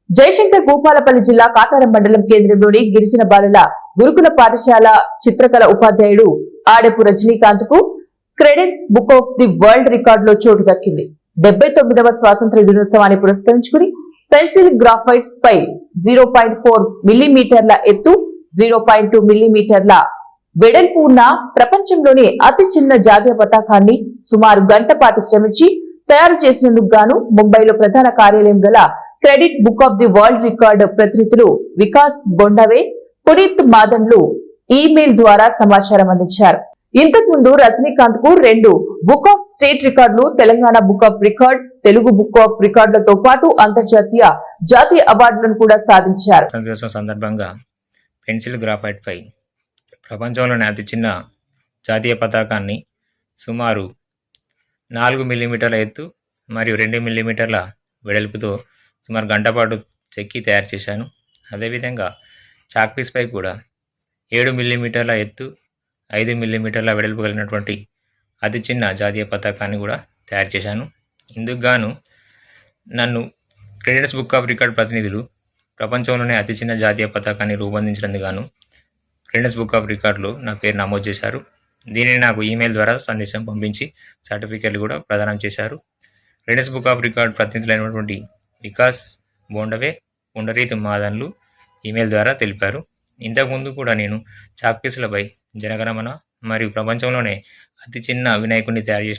జయశంకర్ భూపాలపల్లి జిల్లా కాటారం మండలం కేంద్రంలోని గిరిజన బాలుల గురుకుల పాఠశాల చిత్రకళ ఉపాధ్యాయుడు ఆడపు రజనీకాంత్ కు క్రెడెన్స్ బుక్ ఆఫ్ ది వరల్డ్ రికార్డులో చోటు దక్కింది. 79వ స్వాతంత్ర్య దినోత్సవాన్ని పురస్కరించుకుని పెన్సిల్ గ్రాఫైట్స్ పై 0.4 మిల్లీమీటర్ల ఎత్తు, 0.2 మిల్లీమీటర్ల వెడల్పు ఉన్న ప్రపంచంలోనే అతి చిన్న జాతీయ పతాకాన్ని సుమారు గంట పాటు శ్రమించి తయారు చేసినందుకు గాను ముంబైలో ప్రధాన కార్యాలయం గల credit book of the world record ప్రతినిధులు వికాస్ బొండవే, పునీత్ మాదన్లు ఈమెయిల్ ద్వారా సమాచారం అందించారు. ఇంతకు ముందు రజనీకాంత్ కు 2 బుక్ ఆఫ్ స్టేట్ రికార్డులు, Telangana book of record, Telugu book of రికార్డులతో పాటు అంతర్జాతీయ జాతీయ అవార్డులను కూడా సాధించారు. సందర్భంగా పెన్సిల్ గ్రాఫైట్ పై ప్రపంచంలోని అతి చిన్న జాతీయ పతాకాన్ని సుమారు 4 మిల్లీమీటర్ల ఎత్తు మరియు 2 మిల్లీమీటర్ల వెడల్పుతో సుమారు గంట పాటు చెక్కి తయారు చేశాను. అదేవిధంగా చాక్పీస్ పై కూడా 7 మిల్లీమీటర్ల ఎత్తు, 5 మిల్లీమీటర్ల వెడల్పు కలిగినటువంటి అతి చిన్న జాతీయ పతాకాన్ని కూడా తయారు చేశాను. ఇందుకు గాను నన్ను క్రెడిట్స్ బుక్ ఆఫ్ రికార్డ్ ప్రతినిధులు ప్రపంచంలోనే అతి చిన్న జాతీయ పతాకాన్ని రూపొందించినందుకు గాను క్రెడిట్స్ బుక్ ఆఫ్ రికార్డులో నా పేరు నమోదు చేశారు. దీనిని నాకు ఈమెయిల్ ద్వారా సందేశం పంపించి సర్టిఫికెట్లు కూడా ప్రదానం చేశారు. క్రెడిట్స్ బుక్ ఆఫ్ రికార్డ్ ప్రతినిధులైనటువంటి వికాస్ బోండవే, పునరీత్ మాదన్లు ఈమెయిల్ ద్వారా తెలిపారు. ఇంతకుముందు కూడా నేను చాక్పీసులపై జనగణమన మరియు ప్రపంచంలోనే అతి చిన్న వినాయకుడిని తయారు చేసిన